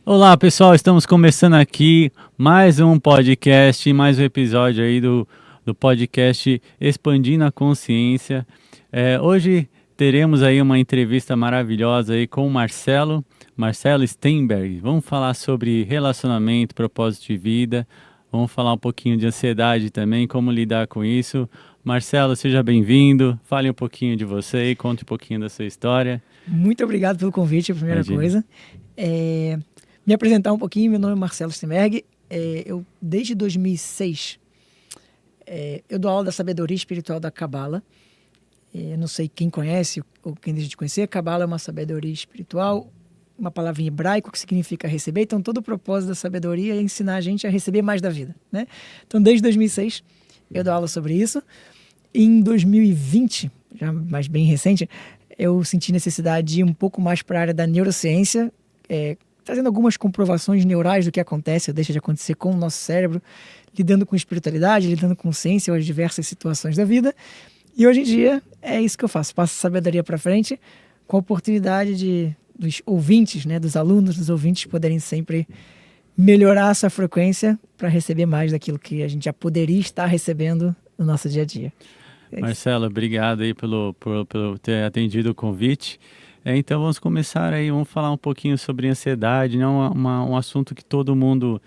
Olá, pessoal, estamos começando aqui mais um podcast, mais um episódio aí do podcast Expandindo a Consciência. Hoje teremos aí uma entrevista maravilhosa aí com o Marcelo Steinberg. Vamos falar sobre relacionamento, propósito de vida, vamos falar um pouquinho de ansiedade também, como lidar com isso. Marcelo, seja bem-vindo, fale um pouquinho de você e conte um pouquinho da sua história. Muito obrigado pelo convite, a primeira coisa. Me apresentar um pouquinho, meu nome é Marcelo Steinberg. Eu, desde 2006, eu dou aula da sabedoria espiritual da Cabala. Não sei quem conhece ou quem deixa de conhecer. Cabala é uma sabedoria espiritual, uma palavra em hebraico que significa receber. Então, todo o propósito da sabedoria é ensinar a gente a receber mais da vida, né? Então, desde 2006, eu dou aula sobre isso. Em 2020, já mais bem recente, eu senti necessidade de ir um pouco mais para a área da neurociência, trazendo algumas comprovações neurais do que acontece ou deixa de acontecer com o nosso cérebro, lidando com espiritualidade, lidando com ciência ou as diversas situações da vida. E hoje em dia é isso que eu faço. Passo sabedoria para frente com a oportunidade dos ouvintes, né, dos alunos, dos ouvintes poderem sempre melhorar essa frequência para receber mais daquilo que a gente já poderia estar recebendo no nosso dia a dia. Marcelo, obrigado aí por ter atendido o convite. Então vamos começar aí, vamos falar um pouquinho sobre ansiedade, né? Um assunto que todo mundo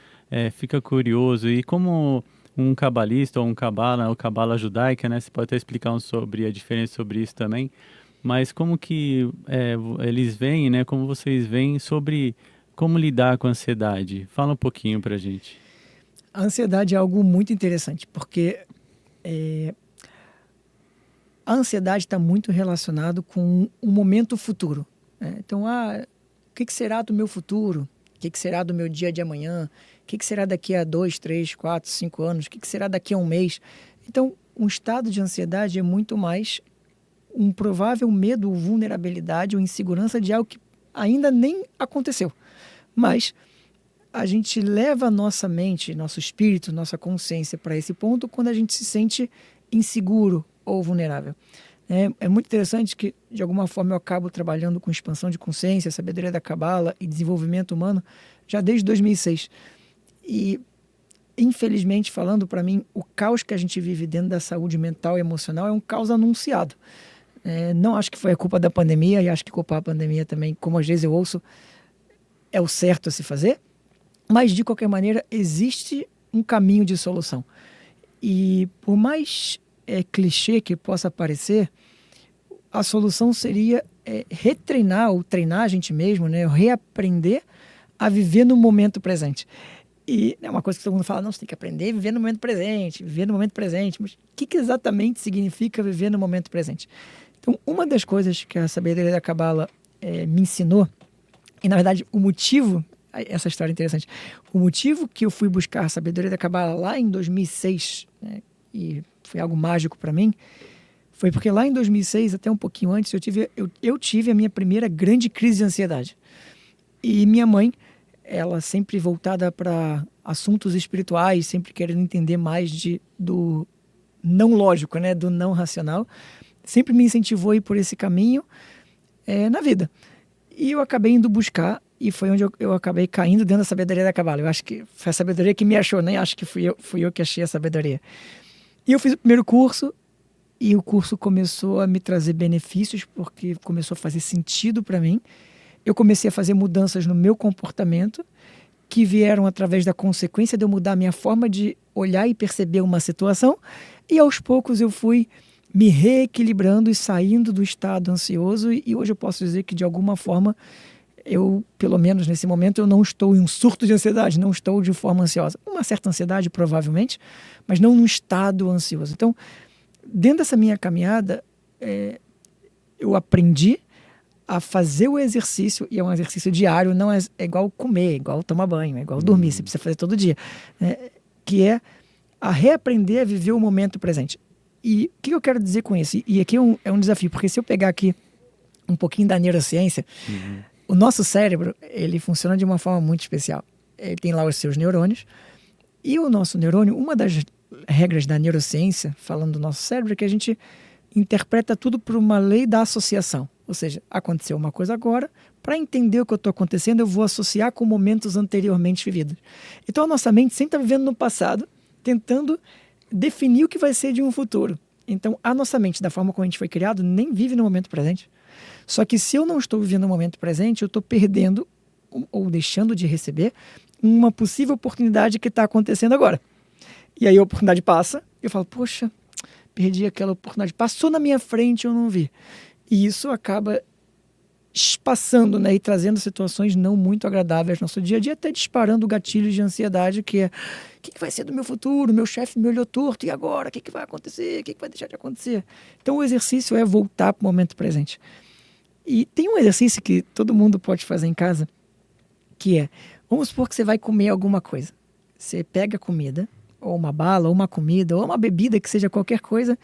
fica curioso. E como um cabalista ou um cabala judaica, né? Você pode até explicar sobre a diferença sobre isso também. Mas como que eles veem, né? Como vocês veem sobre como lidar com a ansiedade? Fala um pouquinho pra gente. A ansiedade é algo muito interessante, porque a ansiedade está muito relacionado com um momento futuro, né? Então, o que será do meu futuro? O que será do meu dia de amanhã? O que será daqui a 2, 3, 4, 5 anos? O que será daqui a um mês? Então, um estado de ansiedade é muito mais um provável medo ou vulnerabilidade ou insegurança de algo que ainda nem aconteceu. Mas a gente leva a nossa mente, nosso espírito, nossa consciência para esse ponto quando a gente se sente inseguro ou vulnerável. É muito interessante que, de alguma forma, eu acabo trabalhando com expansão de consciência, sabedoria da Cabala e desenvolvimento humano já desde 2006. E, infelizmente, falando para mim, o caos que a gente vive dentro da saúde mental e emocional é um caos anunciado. Não acho que foi a culpa da pandemia, e acho que culpar a pandemia também, como às vezes eu ouço, é o certo a se fazer. Mas, de qualquer maneira, existe um caminho de solução. E, por mais clichê que possa parecer, a solução seria retreinar ou treinar a gente mesmo, né? Reaprender a viver no momento presente. E é uma coisa que todo mundo fala, não, você tem que aprender a viver no momento presente, viver no momento presente. Mas o que exatamente significa viver no momento presente? Então, uma das coisas que a sabedoria da Cabala me ensinou, e na verdade o motivo, essa história é interessante, o motivo que eu fui buscar a sabedoria da Cabala lá em 2006, né, e foi algo mágico para mim, foi porque lá em 2006, até um pouquinho antes, eu tive a minha primeira grande crise de ansiedade. E minha mãe, ela sempre voltada para assuntos espirituais, sempre querendo entender mais do não lógico, né, do não racional, sempre me incentivou a ir por esse caminho na vida. E eu acabei indo buscar, e foi onde eu acabei caindo dentro da sabedoria da Cabala. Eu acho que foi a sabedoria que me achou, nem acho que fui eu que achei a sabedoria. E eu fiz o primeiro curso, e o curso começou a me trazer benefícios, porque começou a fazer sentido para mim. Eu comecei a fazer mudanças no meu comportamento, que vieram através da consequência de eu mudar a minha forma de olhar e perceber uma situação. E aos poucos eu fui me reequilibrando e saindo do estado ansioso. E hoje eu posso dizer que, de alguma forma, eu, pelo menos nesse momento, eu não estou em um surto de ansiedade, não estou de forma ansiosa. Uma certa ansiedade, provavelmente, mas não num estado ansioso. Então, dentro dessa minha caminhada, eu aprendi a fazer o exercício, e é um exercício diário, não é igual comer, é igual tomar banho, é igual dormir, você precisa fazer todo dia, né? Que é a reaprender a viver o momento presente. E o que eu quero dizer com isso? E aqui é um desafio, porque se eu pegar aqui um pouquinho da neurociência, o nosso cérebro, ele funciona de uma forma muito especial. Ele tem lá os seus neurônios, e o nosso neurônio, uma das regras da neurociência, falando do nosso cérebro, é que a gente interpreta tudo por uma lei da associação. Ou seja, aconteceu uma coisa agora, para entender o que está acontecendo, eu vou associar com momentos anteriormente vividos. Então a nossa mente sempre está vivendo no passado, tentando definir o que vai ser de um futuro. Então a nossa mente, da forma como a gente foi criado, nem vive no momento presente. Só que se eu não estou vivendo no momento presente, eu estou perdendo ou deixando de receber uma possível oportunidade que está acontecendo agora. E aí a oportunidade passa, eu falo, poxa, perdi aquela oportunidade, passou na minha frente, eu não vi. E isso acaba passando, né, e trazendo situações não muito agradáveis no nosso dia a dia, até disparando gatilhos de ansiedade, que é, o que vai ser do meu futuro? Meu chefe me olhou torto, e agora? O que vai acontecer? O que vai deixar de acontecer? Então o exercício é voltar para o momento presente. E tem um exercício que todo mundo pode fazer em casa, que é, vamos supor que você vai comer alguma coisa. Você pega a comida, ou uma bala, ou uma comida, ou uma bebida, que seja qualquer coisa,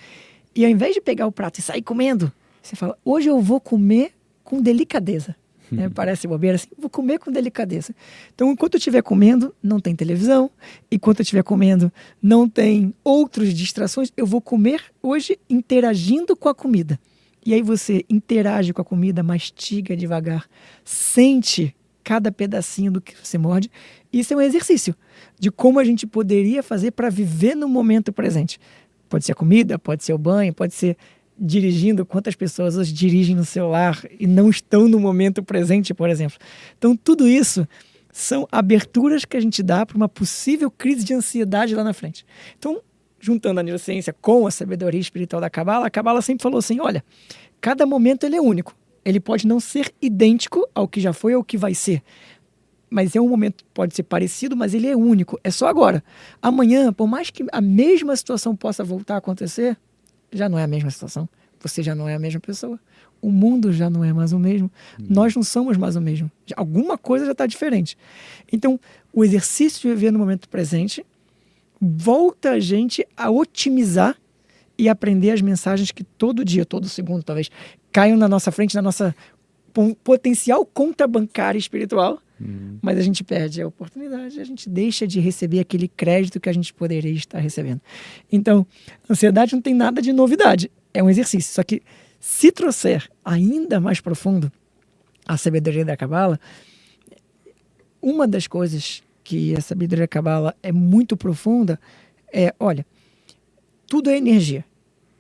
e ao invés de pegar o prato e sair comendo, você fala, hoje eu vou comer com delicadeza. Parece bobeira assim, vou comer com delicadeza. Então, enquanto eu estiver comendo, não tem televisão. Enquanto eu estiver comendo, não tem outras distrações. Eu vou comer hoje interagindo com a comida. E aí você interage com a comida, mastiga devagar, sente cada pedacinho do que você morde. Isso é um exercício de como a gente poderia fazer para viver no momento presente. Pode ser a comida, pode ser o banho, pode ser dirigindo. Quantas pessoas hoje dirigem no celular e não estão no momento presente, por exemplo. Então, tudo isso são aberturas que a gente dá para uma possível crise de ansiedade lá na frente. Então, juntando a neurociência com a sabedoria espiritual da Cabala, a Cabala sempre falou assim, olha, cada momento ele é único. Ele pode não ser idêntico ao que já foi ou ao que vai ser. Mas é um momento, pode ser parecido, mas ele é único. É só agora. Amanhã, por mais que a mesma situação possa voltar a acontecer, já não é a mesma situação. Você já não é a mesma pessoa. O mundo já não é mais o mesmo. Nós não somos mais o mesmo. Alguma coisa já está diferente. Então, o exercício de viver no momento presente volta a gente a otimizar e aprender as mensagens que todo dia, todo segundo, talvez, caiam na nossa frente, na nossa potencial conta bancária espiritual, mas a gente perde a oportunidade, a gente deixa de receber aquele crédito que a gente poderia estar recebendo. Então, ansiedade não tem nada de novidade, é um exercício. Só que se trouxer ainda mais profundo a sabedoria da Cabala, uma das coisas que a sabedoria da Cabala é muito profunda é, olha, tudo é energia.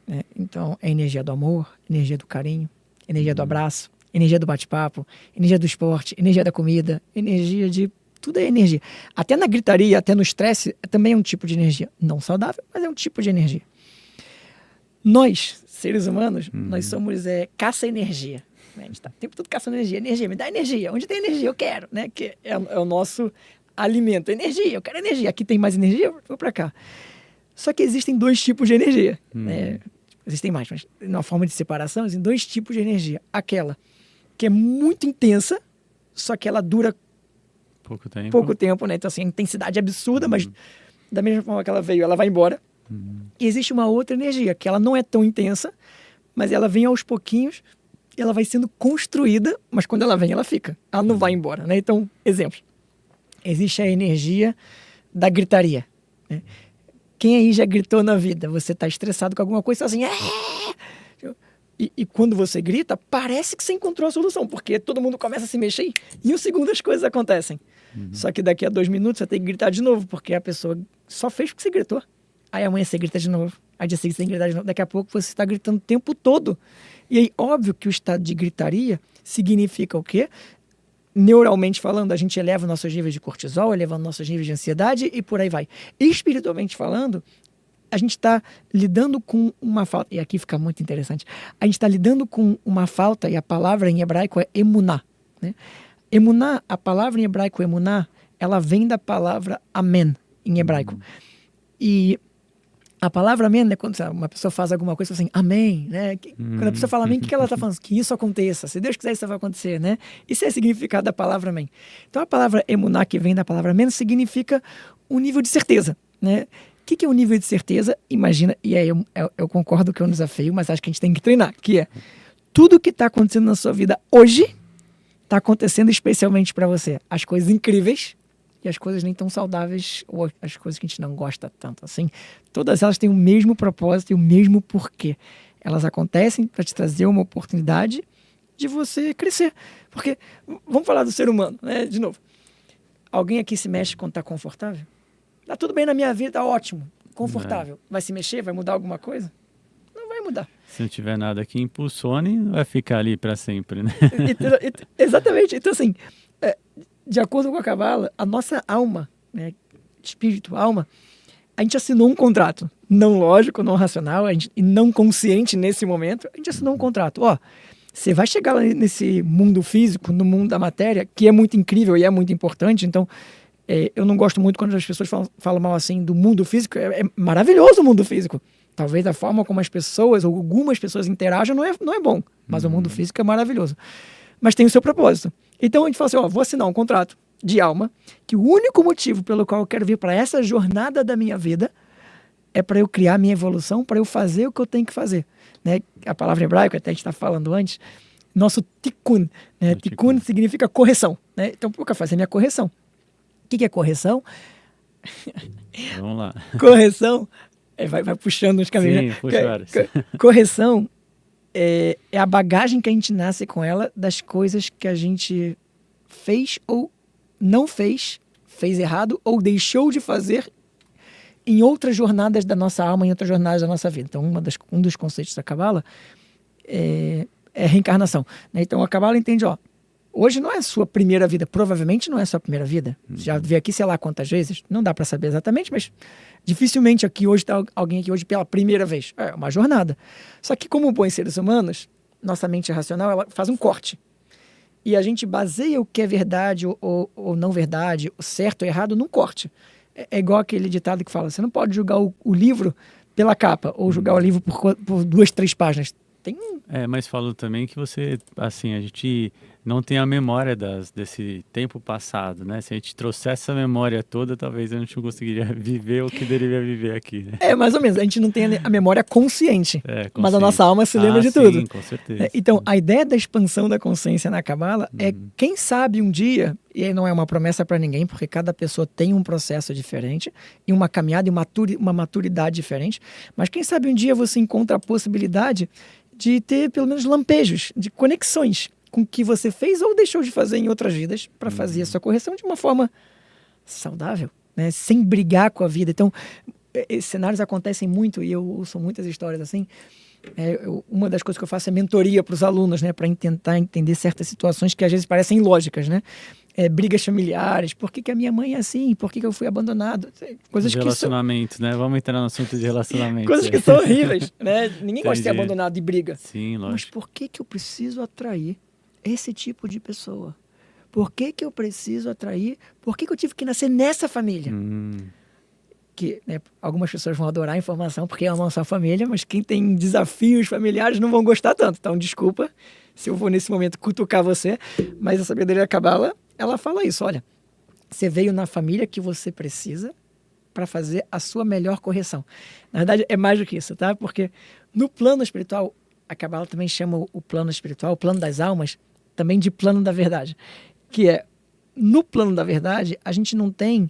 Né? Então, é energia do amor, energia do carinho, energia do abraço, energia do bate-papo, energia do esporte, energia da comida, energia de... Tudo é energia. Até na gritaria, até no estresse, também é um tipo de energia. Não saudável, mas é um tipo de energia. Nós, seres humanos, nós somos caça-energia. Né? A gente está o tempo todo caçando energia. Energia, me dá energia. Onde tem energia, eu quero. Né? Que é o nosso alimento. Energia, eu quero energia. Aqui tem mais energia, eu vou para cá. Só que existem dois tipos de energia. Né? Existem mais, mas numa forma de separação, existem dois tipos de energia. Aquela que é muito intensa, só que ela dura pouco tempo, né? Então, assim, a intensidade é absurda, mas da mesma forma que ela veio, ela vai embora. E existe uma outra energia, que ela não é tão intensa, mas ela vem aos pouquinhos, ela vai sendo construída, mas quando ela vem, ela fica. Ela não vai embora, né? Então, exemplo. Existe a energia da gritaria, né? Quem aí já gritou na vida? Você está estressado com alguma coisa, assim... E quando você grita, parece que você encontrou a solução, porque todo mundo começa a se mexer e em um segundo as coisas acontecem. Só que daqui a 2 minutos você tem que gritar de novo, porque a pessoa só fez porque você gritou. Aí amanhã você grita de novo, aí dia seguinte você tem que gritar de novo. Daqui a pouco você está gritando o tempo todo. E aí, óbvio que o estado de gritaria significa o quê? Neuralmente falando, a gente eleva nossos níveis de cortisol, eleva nossos níveis de ansiedade e por aí vai. Espiritualmente falando, a gente está lidando com uma falta, e aqui fica muito interessante, a gente está lidando com uma falta, e a palavra em hebraico é emuná. Né? Emuná, a palavra em hebraico emuná, ela vem da palavra amém, em hebraico. E a palavra amém, né, quando uma pessoa faz alguma coisa assim, amém, né? Quando a pessoa fala amém, o que ela está falando? Que isso aconteça, se Deus quiser isso vai acontecer, né? Isso é o significado da palavra amém. Então a palavra emuná, que vem da palavra amém, significa um nível de certeza, né? O que é um nível de certeza? Imagina, e aí eu concordo que é um desafio, mas acho que a gente tem que treinar, que é tudo que está acontecendo na sua vida hoje está acontecendo especialmente para você. As coisas incríveis e as coisas nem tão saudáveis, ou as coisas que a gente não gosta tanto assim, todas elas têm o mesmo propósito e o mesmo porquê. Elas acontecem para te trazer uma oportunidade de você crescer. Porque, vamos falar do ser humano, né? De novo. Alguém aqui se mexe quando está confortável? Tá tudo bem na minha vida, tá ótimo, confortável. Vai se mexer? Vai mudar alguma coisa? Não vai mudar. Se não tiver nada que impulsione, vai ficar ali para sempre, né? Exatamente. Então, assim, de acordo com a Cabala, a nossa alma, né, espírito, alma, a gente assinou um contrato. Não lógico, não racional, e não consciente nesse momento, a gente assinou um contrato. Ó, você vai chegar lá nesse mundo físico, no mundo da matéria, que é muito incrível e é muito importante. Então, eu não gosto muito quando as pessoas falam mal assim do mundo físico. É maravilhoso o mundo físico. Talvez a forma como as pessoas, ou algumas pessoas interagem, não é bom. Mas o mundo físico é maravilhoso. Mas tem o seu propósito. Então a gente fala assim, ó, vou assinar um contrato de alma, que o único motivo pelo qual eu quero vir para essa jornada da minha vida é para eu criar minha evolução, para eu fazer o que eu tenho que fazer. Né? A palavra hebraica, até a gente está falando antes, nosso tikkun. Né? Tikkun significa correção. Né? Então, eu quero fazer minha correção. O que é correção? Vamos lá. Correção, vai puxando os caminhos. Sim, puxa vários. Correção é a bagagem que a gente nasce com ela das coisas que a gente fez ou não fez errado ou deixou de fazer em outras jornadas da nossa alma, em outras jornadas da nossa vida. Então, um dos conceitos da Cabala é reencarnação. Né? Então, a Cabala entende, ó, hoje não é a sua primeira vida, provavelmente não é a sua primeira vida. Você já veio aqui sei lá quantas vezes, não dá para saber exatamente, mas dificilmente aqui hoje está alguém aqui hoje pela primeira vez. É uma jornada. Só que como bons seres humanos, nossa mente racional ela faz um corte. E a gente baseia o que é verdade ou não verdade, o certo ou errado, num corte. É igual aquele ditado que fala, você não pode julgar o livro pela capa, ou julgar o livro por 2, 3 páginas. Mas falou também que você, assim, a gente não tem a memória desse tempo passado, né? Se a gente trouxesse essa memória toda, talvez a gente não conseguiria viver o que deveria viver aqui, né? Mais ou menos. A gente não tem a memória consciente, mas a nossa alma se lembra de sim, tudo. Com certeza. Então, a ideia da expansão da consciência na Cabala é, quem sabe um dia, e aí não é uma promessa para ninguém, porque cada pessoa tem um processo diferente, e uma caminhada e uma maturidade diferente, mas quem sabe um dia você encontra a possibilidade de ter pelo menos lampejos, de conexões com o que você fez ou deixou de fazer em outras vidas para fazer a sua correção de uma forma saudável, né? Sem brigar com a vida. Então, esses cenários acontecem muito e eu ouço muitas histórias assim. Uma das coisas que eu faço é mentoria para os alunos, né? Para tentar entender certas situações que às vezes parecem ilógicas, né? Brigas familiares, por que a minha mãe é assim, por que eu fui abandonado, coisas que relacionamentos, né? Vamos entrar no assunto de relacionamentos. Coisas que são horríveis, né? Ninguém gosta de ser abandonado e briga. Sim, lógico. Mas por que eu preciso atrair esse tipo de pessoa? Por que eu preciso atrair? Por que eu tive que nascer nessa família? Que, né, algumas pessoas vão adorar a informação porque amam a sua família, mas quem tem desafios familiares não vão gostar tanto. Então, desculpa se eu vou nesse momento cutucar você, mas a sabedoria da Cabala, ela fala isso, olha, você veio na família que você precisa para fazer a sua melhor correção. Na verdade, é mais do que isso, tá? Porque no plano espiritual, a Cabala também chama o plano espiritual, o plano das almas, também de plano da verdade, que é, no plano da verdade, a gente não tem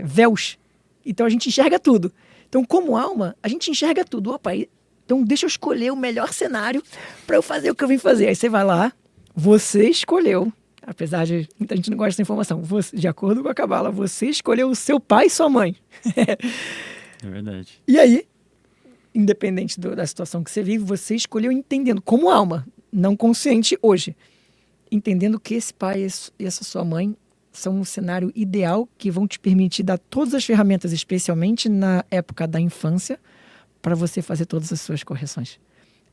véus. Então a gente enxerga tudo. Então, como alma, a gente enxerga tudo. Opa, então deixa eu escolher o melhor cenário para eu fazer o que eu vim fazer. Aí você vai lá, você escolheu, apesar de muita gente não gosta dessa informação, de acordo com a Cabala, você escolheu o seu pai e sua mãe. É verdade. E aí, independente da situação que você vive, você escolheu entendendo, como alma, não consciente hoje, entendendo que esse pai e essa sua mãe são um cenário ideal que vão te permitir dar todas as ferramentas, especialmente na época da infância, para você fazer todas as suas correções.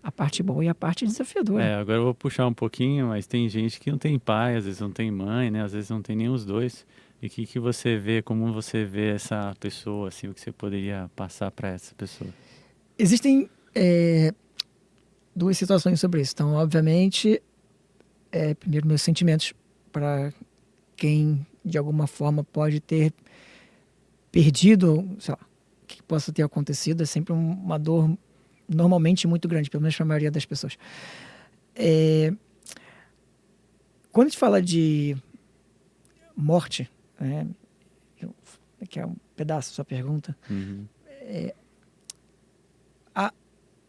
A parte boa e a parte desafiadora. Agora eu vou puxar um pouquinho, mas tem gente que não tem pai, às vezes não tem mãe, né? Às vezes não tem nem os dois. E o que você vê, como você vê essa pessoa, assim, o que você poderia passar para essa pessoa? Existem 2 situações sobre isso. Então, obviamente, primeiro, meus sentimentos para quem, de alguma forma, pode ter perdido, sei lá, o que possa ter acontecido, é sempre uma dor normalmente muito grande, pelo menos para a maioria das pessoas. Quando a gente fala de morte, né, que é um pedaço da sua pergunta,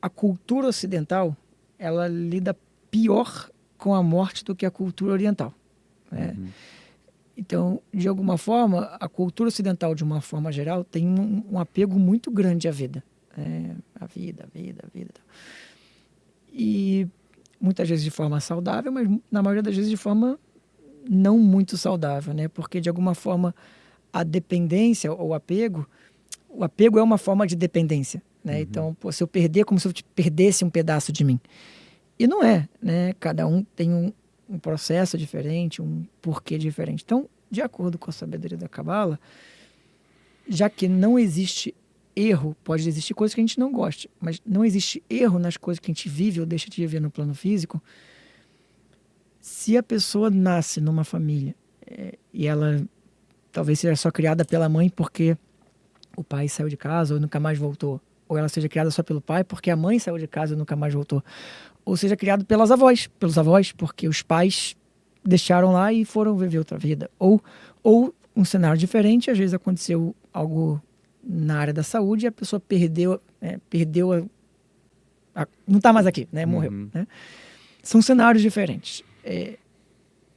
a cultura ocidental, ela lida pior com a morte do que a cultura oriental, né? Então, de alguma forma, a cultura ocidental, de uma forma geral, tem um apego muito grande à vida. A vida. E muitas vezes de forma saudável, mas na maioria das vezes de forma não muito saudável, né? Porque, de alguma forma, a dependência ou o apego é uma forma de dependência, né? Então, se eu perder, como se eu perdesse um pedaço de mim. E não é, né? Cada um tem um processo diferente, um porquê diferente. Então, de acordo com a sabedoria da Cabala, já que não existe erro, pode existir coisas que a gente não gosta, mas não existe erro nas coisas que a gente vive ou deixa de viver no plano físico. Se a pessoa nasce numa família e ela talvez seja só criada pela mãe porque o pai saiu de casa ou nunca mais voltou, ou ela seja criada só pelo pai porque a mãe saiu de casa e nunca mais voltou, ou seja criado pelos avós, porque os pais deixaram lá e foram viver outra vida. Ou um cenário diferente, às vezes aconteceu algo na área da saúde e a pessoa perdeu não está mais aqui, né? Morreu. Né? São cenários diferentes.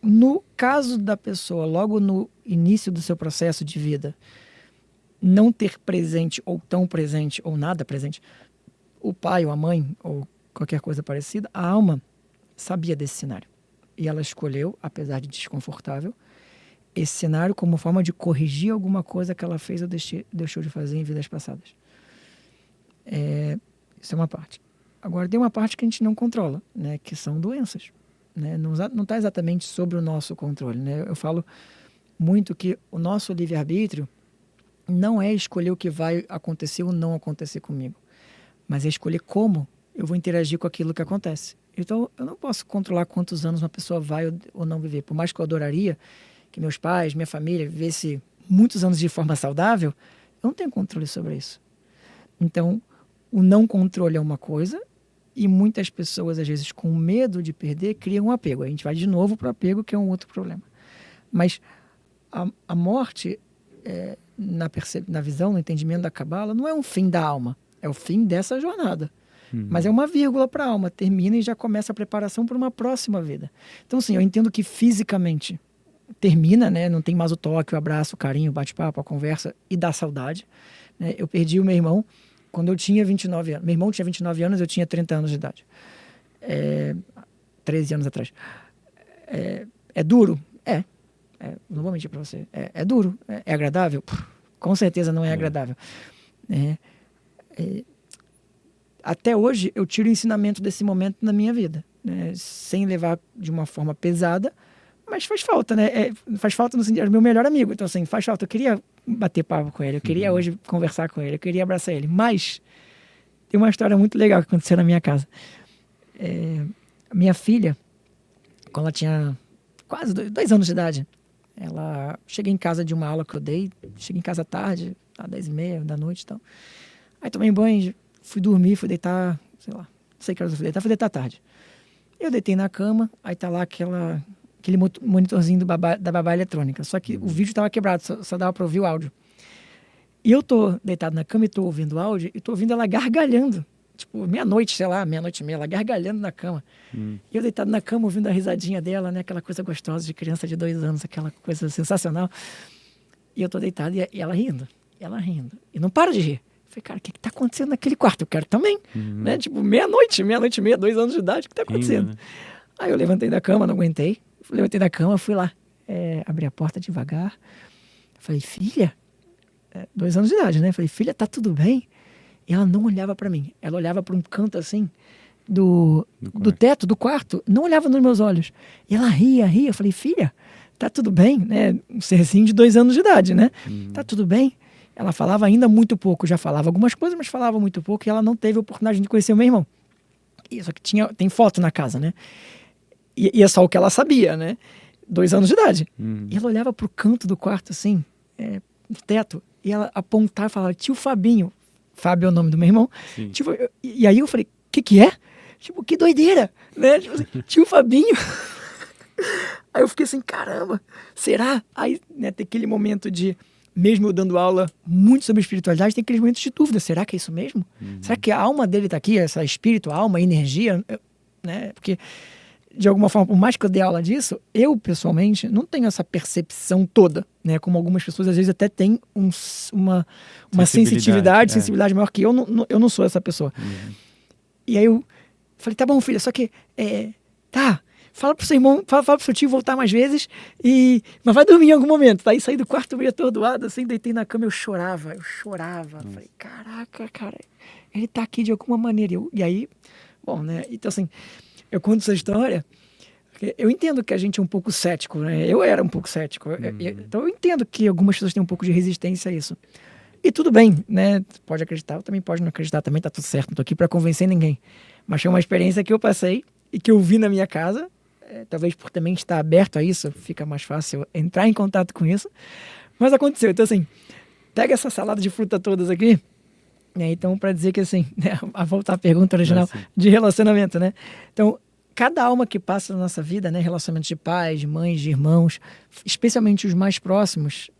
No caso da pessoa, logo no início do seu processo de vida, não ter presente ou tão presente ou nada presente, o pai ou a mãe ou qualquer coisa parecida, a alma sabia desse cenário. E ela escolheu, apesar de desconfortável, esse cenário como forma de corrigir alguma coisa que ela fez ou deixou de fazer em vidas passadas. Isso é uma parte. Agora, tem uma parte que a gente não controla, né, que são doenças. Né? Não está exatamente sobre o nosso controle. Né? Eu falo muito que o nosso livre-arbítrio não é escolher o que vai acontecer ou não acontecer comigo, mas é escolher como eu vou interagir com aquilo que acontece. Então, eu não posso controlar quantos anos uma pessoa vai ou não viver. Por mais que eu adoraria que meus pais, minha família vivesse muitos anos de forma saudável, eu não tenho controle sobre isso. Então, o não controle é uma coisa e muitas pessoas, às vezes, com medo de perder, criam um apego. A gente vai de novo para o apego, que é um outro problema. Mas a morte, na visão, no entendimento da Cabala, não é um fim da alma, é o fim dessa jornada. Mas é uma vírgula para a alma, termina e já começa a preparação para uma próxima vida. Então, sim, eu entendo que fisicamente termina, né? Não tem mais o toque, o abraço, o carinho, o bate-papo, a conversa e dá saudade. Né? Eu perdi o meu irmão quando eu tinha 29 anos. Meu irmão tinha 29 anos, eu tinha 30 anos de idade. 13 anos atrás. É duro? Não vou mentir para você. É duro? É agradável? Com certeza não é agradável. Até hoje eu tiro o ensinamento desse momento na minha vida, né? Sem levar de uma forma pesada, mas faz falta, né? Faz falta no sentido, é meu melhor amigo, então assim, faz falta. Eu queria bater papo com ele, eu queria hoje conversar com ele, eu queria abraçar ele, mas tem uma história muito legal que aconteceu na minha casa. A minha filha, quando ela tinha quase 2 anos de idade, ela cheguei em casa de uma aula que eu dei, cheguei em casa tarde, às 10h30 da noite e tal. Aí tomei banho, fui dormir, fui deitar, sei lá, não sei que horas eu fui deitar tarde. Eu deitei na cama, aí tá lá aquele monitorzinho da babá eletrônica, só que o vídeo tava quebrado, só dava pra ouvir o áudio. E eu tô deitado na cama e tô ouvindo o áudio e tô ouvindo ela gargalhando, tipo, meia-noite, sei lá, meia-noite e meia, ela gargalhando na cama. E eu deitado na cama ouvindo a risadinha dela, né, aquela coisa gostosa de criança de 2 anos, aquela coisa sensacional. E eu tô deitado e ela rindo, e não para de rir. Falei, cara, o que tá acontecendo naquele quarto? Eu quero também, né? Tipo, meia-noite e meia, 2 anos de idade, o que tá acontecendo? Aí eu levantei da cama, não aguentei. Levantei da cama, fui lá, abri a porta devagar. Falei, filha, 2 anos de idade, né? Falei, filha, tá tudo bem? E ela não olhava pra mim. Ela olhava pra um canto assim, do teto, do quarto. Não olhava nos meus olhos. E ela ria. Eu falei, filha, tá tudo bem? Né? Um serzinho de 2 anos de idade, né? Tá tudo bem? Ela falava ainda muito pouco, já falava algumas coisas, mas falava muito pouco, e ela não teve a oportunidade de conhecer o meu irmão. Só que tem foto na casa, né? E é só o que ela sabia, né? 2 anos de idade. E ela olhava pro canto do quarto, assim, no teto, e ela apontava e falava, tio Fabinho. Fábio é o nome do meu irmão. Tipo, e aí eu falei, o que é? Tipo, que doideira, né? Tipo assim, tio Fabinho. Aí eu fiquei assim, caramba, será? Aí, né, tem aquele momento de... Mesmo eu dando aula muito sobre espiritualidade, tem aqueles momentos de dúvida. Será que é isso mesmo? Será que a alma dele está aqui? Essa espírito, alma, energia? Né? Porque de alguma forma, por mais que eu dê aula disso, eu, pessoalmente, não tenho essa percepção toda, né? Como algumas pessoas, às vezes, até têm uma sensitividade, sensibilidade maior que eu. Eu não sou essa pessoa. E aí eu falei, tá bom, filha, só que... tá, fala pro seu irmão, fala pro seu tio voltar mais vezes, mas vai dormir em algum momento. Aí saí do quarto meio atordoado, assim, deitei na cama, eu chorava. Falei, caraca, cara, ele tá aqui de alguma maneira. E aí, bom, né? Então, assim, eu conto essa história, porque eu entendo que a gente é um pouco cético, né? Eu era um pouco cético. Então eu entendo que algumas pessoas têm um pouco de resistência a isso. E tudo bem, né? Pode acreditar, também pode não acreditar, também tá tudo certo, não tô aqui para convencer ninguém. Mas foi uma experiência que eu passei e que eu vi na minha casa, talvez por também estar aberto a isso, fica mais fácil entrar em contato com isso. Mas aconteceu, então assim, pega essa salada de fruta todas aqui, né? Então para dizer que assim, né? A voltar à pergunta original de relacionamento, né? Então, cada alma que passa na nossa vida, né? Relacionamentos de pais, de mães, de irmãos, especialmente os mais próximos,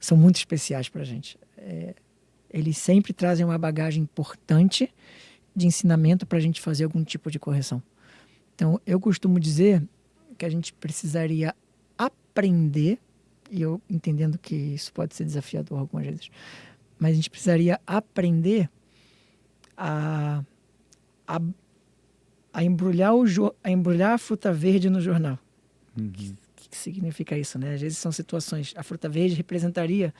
são muito especiais para a gente. Eles sempre trazem uma bagagem importante de ensinamento para a gente fazer algum tipo de correção. Então, eu costumo dizer que a gente precisaria aprender, e eu entendendo que isso pode ser desafiador algumas vezes, mas a gente precisaria aprender a embrulhar a fruta verde no jornal. O que significa isso, né? Às vezes são situações... A fruta verde representaria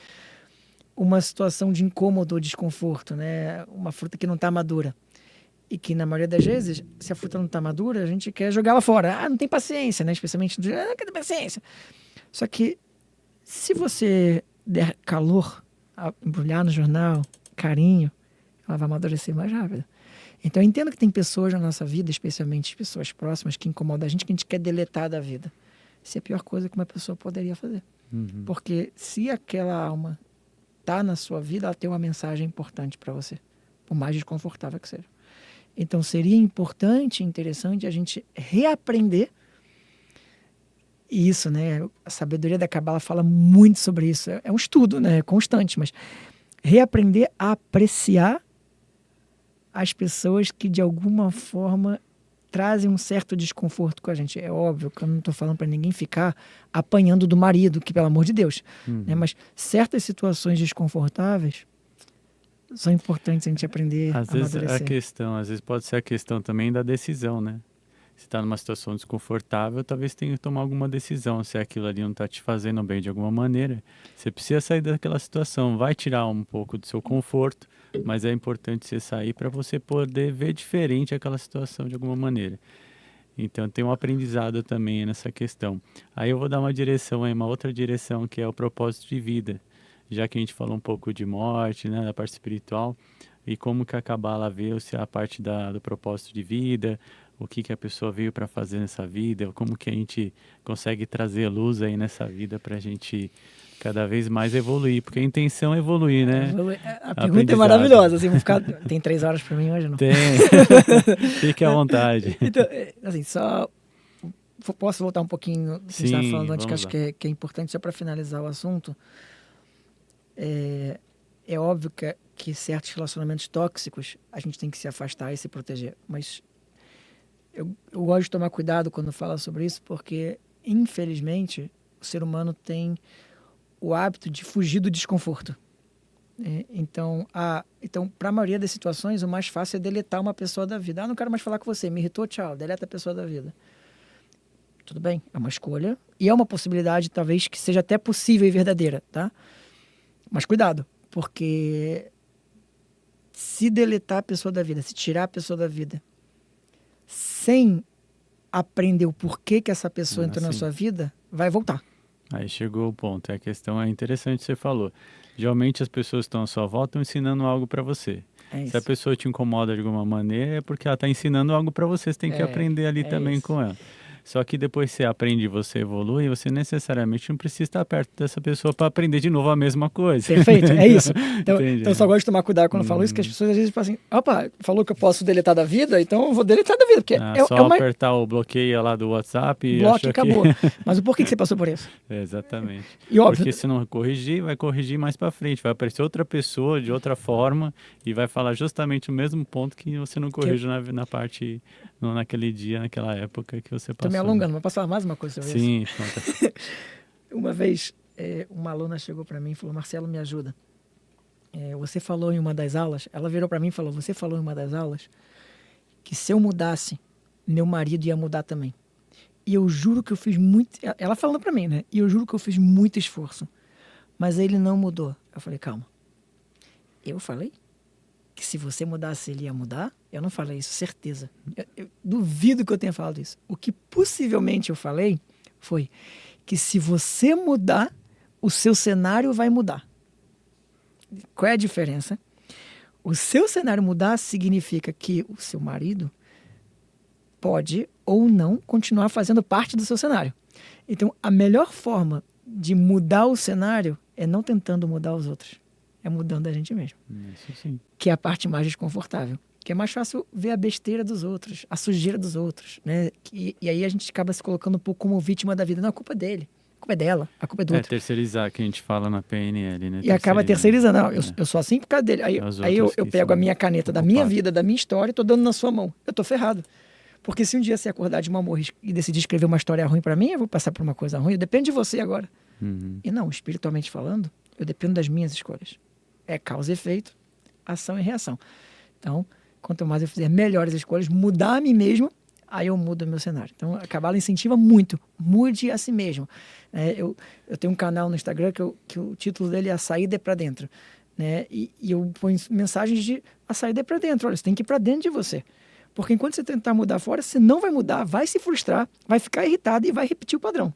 uma situação de incômodo ou desconforto, né? Uma fruta que não está madura. E que, na maioria das vezes, se a fruta não está madura, a gente quer jogar ela fora. Não tem paciência, né? Especialmente no dia, não tem paciência. Só que, se você der calor, embrulhar no jornal, carinho, ela vai amadurecer mais rápido. Então, eu entendo que tem pessoas na nossa vida, especialmente pessoas próximas, que incomodam a gente quer deletar da vida. Isso é a pior coisa que uma pessoa poderia fazer. Porque se aquela alma está na sua vida, ela tem uma mensagem importante para você, por mais desconfortável que seja. Então, seria importante e interessante a gente reaprender isso, né? A sabedoria da Cabala fala muito sobre isso. É um estudo, né? É constante, mas reaprender a apreciar as pessoas que, de alguma forma, trazem um certo desconforto com a gente. É óbvio que eu não estou falando para ninguém ficar apanhando do marido, que, pelo amor de Deus. Né? Mas certas situações desconfortáveis são importantes a gente aprender a amadurecer. Às vezes pode ser a questão também da decisão, né? Se está numa situação desconfortável, talvez tenha que tomar alguma decisão. Se aquilo ali não está te fazendo bem de alguma maneira, você precisa sair daquela situação. Vai tirar um pouco do seu conforto, mas é importante você sair para você poder ver diferente aquela situação de alguma maneira. Então tem um aprendizado também nessa questão. Aí eu vou dar uma direção aí, uma outra direção, que é o propósito de vida. Já que a gente falou um pouco de morte, né, da parte espiritual, e como que a Cabala vê a parte do propósito de vida, o que a pessoa veio para fazer nessa vida, como que a gente consegue trazer luz aí nessa vida para a gente cada vez mais evoluir, porque a intenção é evoluir, né? A pergunta é maravilhosa, assim, tem 3 horas para mim hoje, não? Tem, fique à vontade. Então, assim, só posso voltar um pouquinho do que você estava falando antes, que acho que é importante, só para finalizar o assunto. É óbvio que certos relacionamentos tóxicos a gente tem que se afastar e se proteger, mas eu gosto de tomar cuidado quando falo sobre isso, porque infelizmente o ser humano tem o hábito de fugir do desconforto. Então para a maioria das situações, o mais fácil é deletar uma pessoa da vida. Não quero mais falar com você, me irritou, tchau, deleta a pessoa da vida. Tudo bem, é uma escolha e é uma possibilidade talvez que seja até possível e verdadeira, tá? Mas cuidado, porque se deletar a pessoa da vida, se tirar a pessoa da vida, sem aprender o porquê que essa pessoa entrou na sua vida, vai voltar. Aí chegou o ponto. A questão é interessante que você falou. Geralmente as pessoas que estão à sua volta estão ensinando algo para você. Se a pessoa te incomoda de alguma maneira, é porque ela está ensinando algo para você. Você tem que aprender ali também com ela. Só que depois você aprende, você evolui, você necessariamente não precisa estar perto dessa pessoa para aprender de novo a mesma coisa. Perfeito, é isso. Então Entendi. eu só gosto de tomar cuidado quando eu falo isso, que as pessoas às vezes falam assim, opa, falou que eu posso deletar da vida, então eu vou deletar da vida, porque Só é uma apertar o bloqueio lá do WhatsApp e bloco e achou que... acabou. Mas o porquê que você passou por isso? Exatamente. E óbvio, Porque se não corrigir, vai corrigir mais para frente. Vai aparecer outra pessoa de outra forma e vai falar justamente o mesmo ponto que você não corrigiu na parte, naquele dia, naquela época que você tô me passou. alongando, mas posso falar mais uma coisa sobre isso? Sim, conta. Uma vez, uma aluna chegou para mim e falou, Marcelo, me ajuda. Você falou em uma das aulas, ela virou para mim e falou, você falou em uma das aulas que se eu mudasse, meu marido ia mudar também. E eu juro que eu fiz muito... Ela falando para mim, né? E eu juro que eu fiz muito esforço. Mas ele não mudou. Eu falei, calma. Eu falei que se você mudasse, ele ia mudar? Eu não falei isso, certeza. Eu duvido que eu tenha falado isso. O que possivelmente eu falei foi que se você mudar, o seu cenário vai mudar. Qual é a diferença? O seu cenário mudar significa que o seu marido pode ou não continuar fazendo parte do seu cenário. Então, a melhor forma de mudar o cenário é não tentando mudar os outros. É mudando a gente mesmo. Isso sim. Que é a parte mais desconfortável. Que é mais fácil ver a besteira dos outros, a sujeira dos outros, né? E aí a gente acaba se colocando um pouco como vítima da vida. Não, a culpa é dele. A culpa é dela, a culpa é do outro. Terceirizar, que a gente fala na PNL, né? E acaba terceirizando. Não, eu sou assim por causa dele. Aí eu pego a minha caneta da minha vida, da minha história e tô dando na sua mão. Eu tô ferrado. Porque se um dia você acordar de mau humor e decidir escrever uma história ruim para mim, eu vou passar por uma coisa ruim. Depende de você agora. Uhum. E não, espiritualmente falando, eu dependo das minhas escolhas. É causa e efeito, ação e reação. Então, quanto mais eu fizer melhores escolhas, mudar a mim mesmo, aí eu mudo o meu cenário. Então, a Cabala incentiva muito. Mude a si mesmo. Eu tenho um canal no Instagram que o título dele é A Saída é para Dentro. Né? E eu ponho mensagens de a saída é para dentro. Olha, você tem que ir para dentro de você. Porque enquanto você tentar mudar fora, você não vai mudar, vai se frustrar, vai ficar irritado e vai repetir o padrão.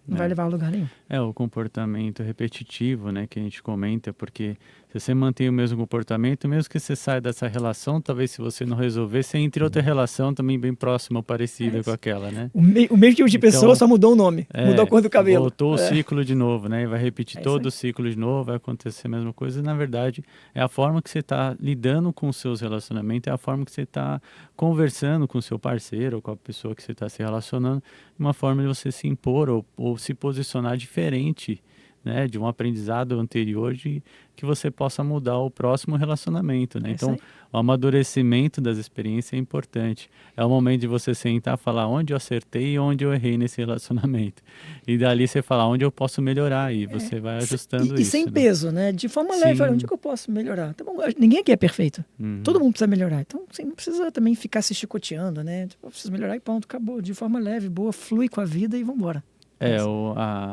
Não vai levar a lugar nenhum. É o comportamento repetitivo, né, que a gente comenta, porque se você mantém o mesmo comportamento, mesmo que você saia dessa relação, talvez se você não resolver, você entre outra relação também bem próxima ou parecida com aquela, né? O mesmo tipo de pessoa, só mudou o nome, mudou a cor do cabelo. Voltou o ciclo de novo, né? E vai repetir todo o ciclo de novo, vai acontecer a mesma coisa. E, na verdade, é a forma que você está lidando com os seus relacionamentos, é a forma que você está conversando com o seu parceiro ou com a pessoa que você está se relacionando, uma forma de você se impor ou se posicionar diferente, né, de um aprendizado anterior que você possa mudar o próximo relacionamento, né? Então, o amadurecimento das experiências é importante. É o momento de você sentar e falar onde eu acertei e onde eu errei nesse relacionamento. E dali você falar onde eu posso melhorar e você vai ajustando isso. E sem peso, né? De forma leve, onde é que eu posso melhorar? Tá bom, ninguém aqui é perfeito. Todo mundo precisa melhorar. Então, você não precisa também ficar se chicoteando, né? Eu preciso melhorar e ponto, acabou. De forma leve, boa, flui com a vida e vambora.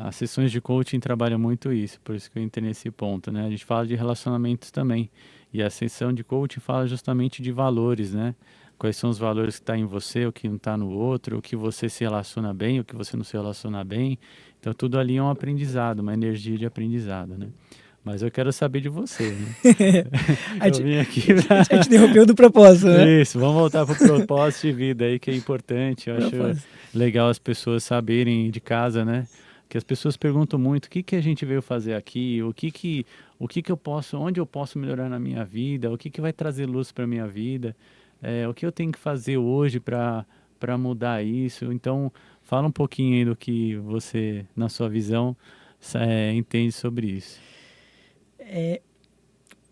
As sessões de coaching trabalham muito isso, por isso que eu entrei nesse ponto, né? A gente fala de relacionamentos também, e a sessão de coaching fala justamente de valores, né? Quais são os valores que estão em você, o que não está no outro, o que você se relaciona bem, o que você não se relaciona bem. Então, tudo ali é um aprendizado, uma energia de aprendizado, né? Mas eu quero saber de você, né? Eu vim aqui pra... A gente interrompeu do propósito, né? Isso, vamos voltar para o propósito de vida aí, que é importante. Eu acho legal as pessoas saberem de casa, né? Que as pessoas perguntam muito, o que a gente veio fazer aqui? O que eu posso, onde eu posso melhorar na minha vida? O que vai trazer luz para minha vida? O que eu tenho que fazer hoje para mudar isso? Então, fala um pouquinho aí do que você, na sua visão, entende sobre isso.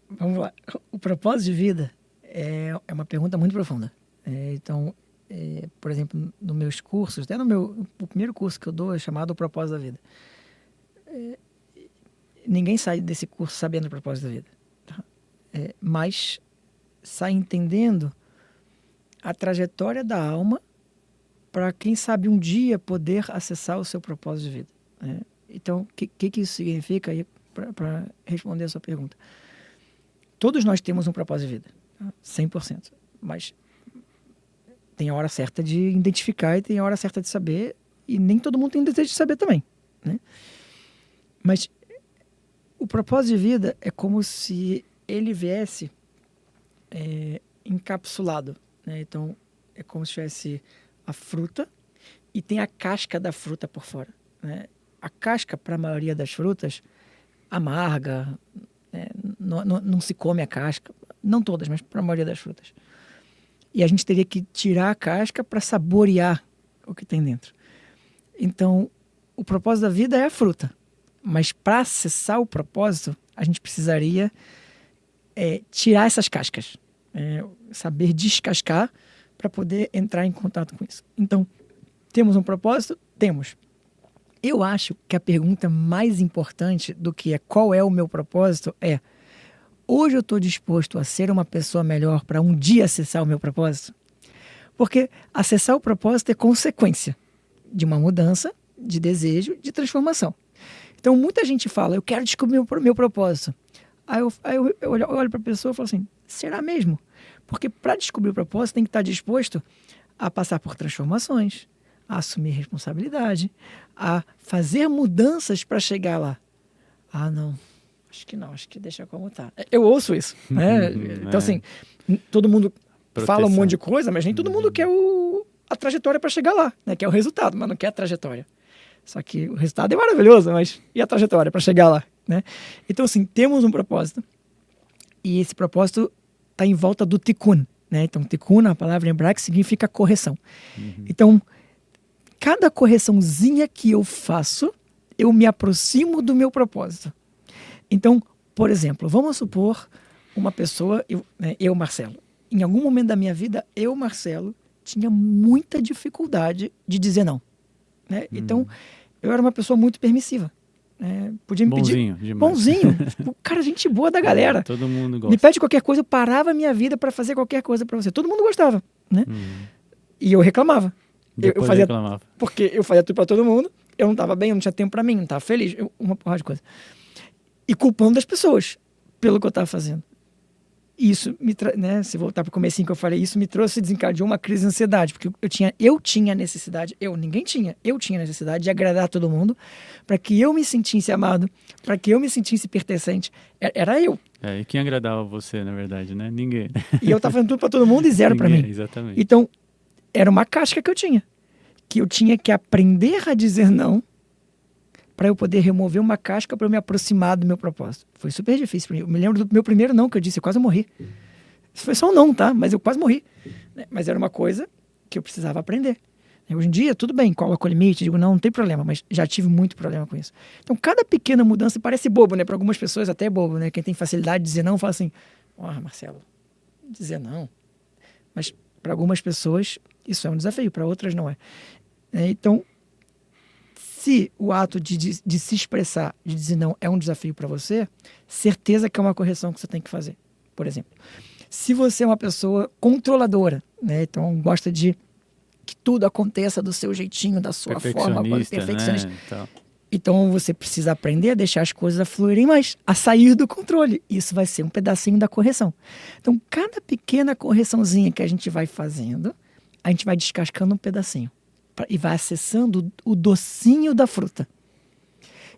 Vamos lá. O propósito de vida é uma pergunta muito profunda. Então, por exemplo, nos meus cursos, até o primeiro curso que eu dou é chamado O Propósito da Vida. Ninguém sai desse curso sabendo o propósito da vida. Tá? Mas sai entendendo a trajetória da alma para, quem sabe, um dia poder acessar o seu propósito de vida. Então, o que isso significa aí? Para responder a sua pergunta. Todos nós temos um propósito de vida, tá? 100%. Mas tem a hora certa de identificar e tem a hora certa de saber, e nem todo mundo tem desejo de saber também, né? Mas o propósito de vida é como se ele viesse encapsulado, né? Então, é como se tivesse a fruta e tem a casca da fruta por fora, né? A casca, para a maioria das frutas, amarga, né? Não se come a casca. Não todas, mas para a maioria das frutas. E a gente teria que tirar a casca para saborear o que tem dentro. Então, o propósito da vida é a fruta. Mas para acessar o propósito, a gente precisaria tirar essas cascas. Saber descascar para poder entrar em contato com isso. Então, temos um propósito? Temos. Eu acho que a pergunta mais importante do que qual é o meu propósito hoje eu estou disposto a ser uma pessoa melhor para um dia acessar o meu propósito? Porque acessar o propósito é consequência de uma mudança, de desejo, de transformação. Então, muita gente fala, eu quero descobrir o meu propósito. Aí eu olho para a pessoa e falo assim, será mesmo? Porque para descobrir o propósito tem que estar disposto a passar por transformações, a assumir responsabilidade, a fazer mudanças para chegar lá. Ah, não. Acho que deixa como tá. Eu ouço isso, né? Então, assim, todo mundo fala um monte de coisa, mas nem todo mundo quer a trajetória para chegar lá, né? Quer o resultado, mas não quer a trajetória. Só que o resultado é maravilhoso, mas e a trajetória para chegar lá, né? Então, assim, temos um propósito e esse propósito está em volta do tikkun, né? Então, tikkun, a palavra em hebraico, significa correção. Então, cada correçãozinha que eu faço, eu me aproximo do meu propósito. Então, por exemplo, vamos supor uma pessoa, eu, Marcelo, em algum momento da minha vida, eu, Marcelo, tinha muita dificuldade de dizer não, né? Então, eu era uma pessoa muito permissiva. Podia me Bonzinho, pedir... demais. Bonzinho. Cara, gente boa da galera. Todo mundo gosta. Me pede qualquer coisa, eu parava a minha vida para fazer qualquer coisa para você. Todo mundo gostava, né? E eu reclamava. Eu fazia, reclamava. porque eu fazia tudo para todo mundo, eu não estava bem, eu não tinha tempo para mim, não estava feliz, uma porrada de coisa. E culpando as pessoas pelo que eu estava fazendo. Isso né, se voltar para o comecinho que eu falei, isso me trouxe, desencadeou uma crise de ansiedade, porque eu tinha necessidade, ninguém tinha, eu tinha necessidade de agradar todo mundo, para que eu me sentisse amado, para que eu me sentisse pertencente. Era eu. E quem agradava você, na verdade, né? Ninguém. E eu estava fazendo tudo para todo mundo e zero para mim. Exatamente. Então, era uma casca que eu tinha que aprender a dizer não, para eu poder remover uma casca para eu me aproximar do meu propósito. Foi super difícil para mim. Eu me lembro do meu primeiro não que eu disse, eu quase morri. Isso foi só um não, tá? Mas eu quase morri. Mas era uma coisa que eu precisava aprender. Hoje em dia, tudo bem, coloco o limite, digo, não tem problema, mas já tive muito problema com isso. Então, cada pequena mudança parece bobo, né? Para algumas pessoas até é bobo, né? Quem tem facilidade de dizer não, fala assim, Marcelo, dizer não. Mas para algumas pessoas, isso é um desafio, para outras não é. Então, se o ato de se expressar, de dizer não, é um desafio para você, certeza que é uma correção que você tem que fazer. Por exemplo, se você é uma pessoa controladora, né? Então gosta de que tudo aconteça do seu jeitinho, da sua forma, perfeccionista. Né? Então você precisa aprender a deixar as coisas fluírem mais, a sair do controle. Isso vai ser um pedacinho da correção. Então, cada pequena correçãozinha que a gente vai fazendo, a gente vai descascando um pedacinho. E vai acessando o docinho da fruta.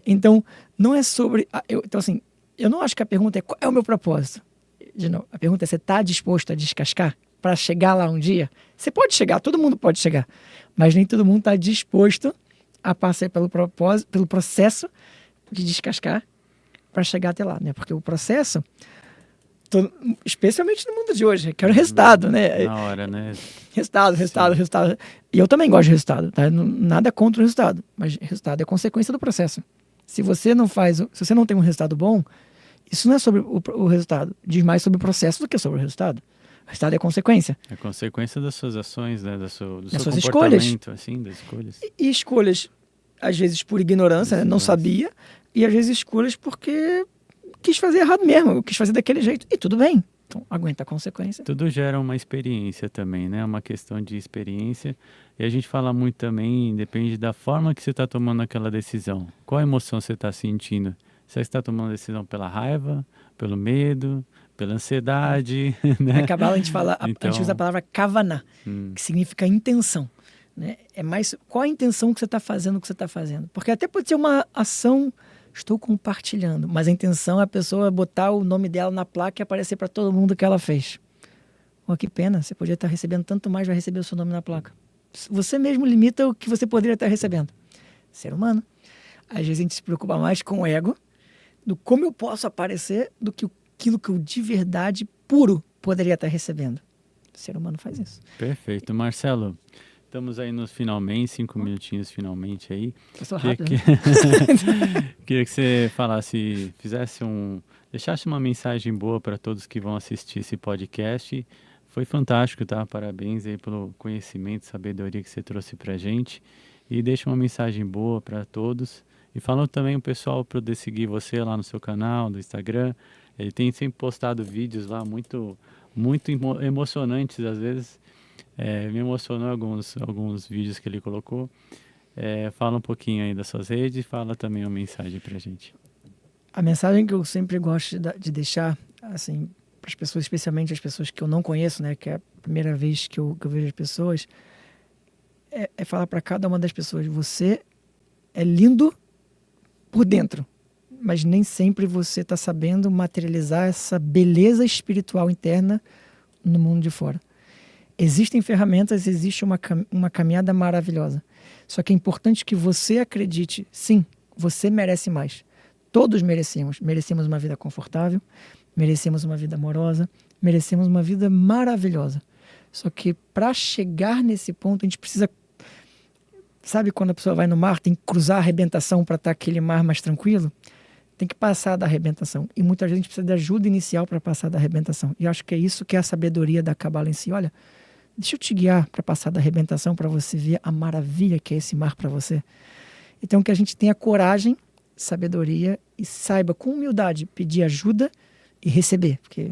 Então, não é sobre... Então, assim, eu não acho que a pergunta é qual é o meu propósito. De novo, a pergunta é, você está disposto a descascar para chegar lá um dia? Você pode chegar, todo mundo pode chegar. Mas nem todo mundo está disposto a passar pelo processo de descascar para chegar até lá, né? Porque o processo... especialmente no mundo de hoje, quero resultado, né? Na hora, né? Resultado. E eu também gosto de resultado, tá? Nada contra o resultado, mas resultado é consequência do processo. Se você não tem um resultado bom, isso não é sobre o resultado, diz mais sobre o processo do que sobre o resultado. O resultado é consequência. É consequência das suas ações, né? Do seu suas comportamento, assim, das escolhas. E escolhas, às vezes por ignorância, né? Não sabia, e às vezes escolhas porque quis fazer errado mesmo, eu quis fazer daquele jeito, e tudo bem. Então, aguenta a consequência. Tudo gera uma experiência também, né? Uma questão de experiência. E a gente fala muito também, depende da forma que você está tomando aquela decisão. Qual emoção você está sentindo? Você está tomando a decisão pela raiva, pelo medo, pela ansiedade, né? Na Cabala a gente usa a palavra kavaná, que significa intenção. Né? É mais qual a intenção que você está fazendo o que você está fazendo. Porque até pode ser uma ação... Estou compartilhando, mas a intenção é a pessoa botar o nome dela na placa e aparecer para todo mundo que ela fez. Que pena, você podia estar recebendo tanto mais, vai receber o seu nome na placa. Você mesmo limita o que você poderia estar recebendo. Ser humano. Às vezes a gente se preocupa mais com o ego, do como eu posso aparecer, do que aquilo que eu de verdade, puro, poderia estar recebendo. O ser humano faz isso. Perfeito. Marcelo, estamos aí nos finalmente, 5 minutinhos finalmente aí. Passou rápido, que... né? Queria que você falasse, deixasse uma mensagem boa para todos que vão assistir esse podcast. Foi fantástico, tá? Parabéns aí pelo conhecimento, sabedoria que você trouxe pra gente. E deixa uma mensagem boa para todos. E falando também o pessoal para poder seguir você lá no seu canal, no Instagram. Ele tem sempre postado vídeos lá muito emocionantes, às vezes. Me emocionou alguns vídeos que ele colocou. Fala um pouquinho aí das suas redes e fala também uma mensagem pra gente. A mensagem que eu sempre gosto de deixar, assim, para as pessoas, especialmente as pessoas que eu não conheço, né, que é a primeira vez que eu vejo as pessoas, é falar para cada uma das pessoas: você é lindo por dentro, mas nem sempre você está sabendo materializar essa beleza espiritual interna no mundo de fora. Existem ferramentas, existe uma caminhada maravilhosa. Só que é importante que você acredite, sim, você merece mais. Todos merecemos. Merecemos uma vida confortável, merecemos uma vida amorosa, merecemos uma vida maravilhosa. Só que para chegar nesse ponto, a gente precisa... Sabe quando a pessoa vai no mar, tem que cruzar a arrebentação para estar aquele mar mais tranquilo? Tem que passar da arrebentação. E muitas vezes a gente precisa de ajuda inicial para passar da arrebentação. E acho que é isso que é a sabedoria da Cabala em si. Olha, deixa eu te guiar para passar da arrebentação, para você ver a maravilha que é esse mar para você. Então que a gente tenha coragem, sabedoria e saiba com humildade pedir ajuda e receber. Porque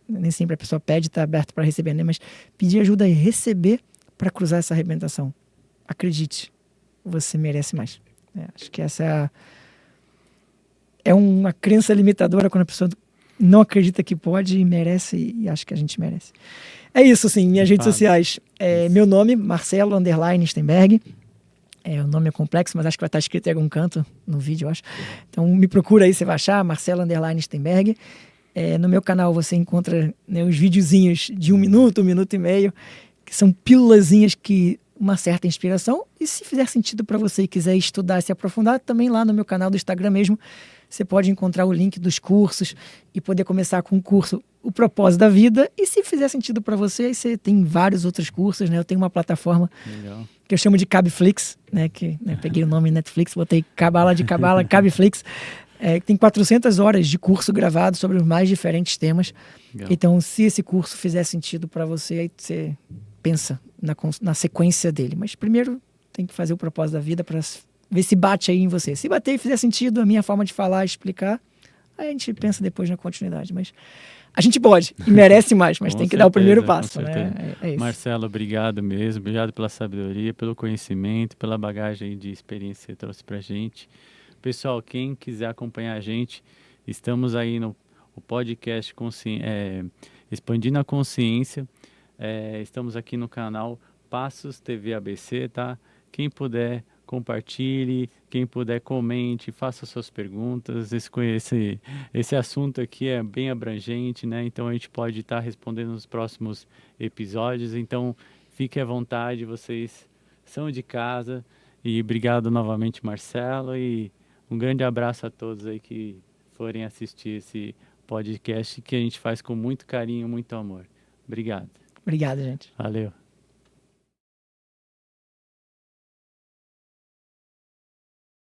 nem sempre a pessoa pede e está aberto para receber, né? Mas pedir ajuda e receber para cruzar essa arrebentação. Acredite, você merece mais. Acho que essa é uma crença limitadora quando a pessoa não acredita que pode e merece, e acho que a gente merece. É isso, sim. Minhas redes sociais. Meu nome, Marcelo _Stenberg. O nome é complexo, mas acho que vai estar escrito em algum canto no vídeo, eu acho. Então me procura aí, você vai achar, Marcelo _Stenberg. No meu canal você encontra, né, os videozinhos de 1 minuto, 1 minuto e meio, que são pílulazinhas que uma certa inspiração. E se fizer sentido para você e quiser estudar, se aprofundar, também lá no meu canal do Instagram mesmo, você pode encontrar o link dos cursos e poder começar com o curso O Propósito da Vida. E se fizer sentido para você, aí você tem vários outros cursos, né? Eu tenho uma plataforma que eu chamo de Cabiflix, né? Que, né, peguei o nome Netflix, botei Cabala de Cabala, Cabiflix. Tem 400 horas de curso gravado sobre os mais diferentes temas. Legal. Então, se esse curso fizer sentido para você, aí você pensa na sequência dele. Mas primeiro tem que fazer o propósito da vida para ver se bate aí em você. Se bater e fizer sentido a minha forma de falar, explicar, aí a gente pensa depois na continuidade. Mas a gente pode e merece mais, mas tem que dar o primeiro passo. Né? É isso. Marcelo, obrigado mesmo. Obrigado pela sabedoria, pelo conhecimento, pela bagagem de experiência que você trouxe pra gente. Pessoal, quem quiser acompanhar a gente, estamos aí no podcast Expandindo a Consciência. Estamos aqui no canal Passos TV ABC, tá? Quem puder, compartilhe, quem puder, comente, faça suas perguntas. Esse assunto aqui é bem abrangente, né? Então a gente pode estar respondendo nos próximos episódios. Então fique à vontade, vocês são de casa. E obrigado novamente, Marcelo, e um grande abraço a todos aí que forem assistir esse podcast que a gente faz com muito carinho, muito amor. Obrigado. Obrigado, gente. Valeu.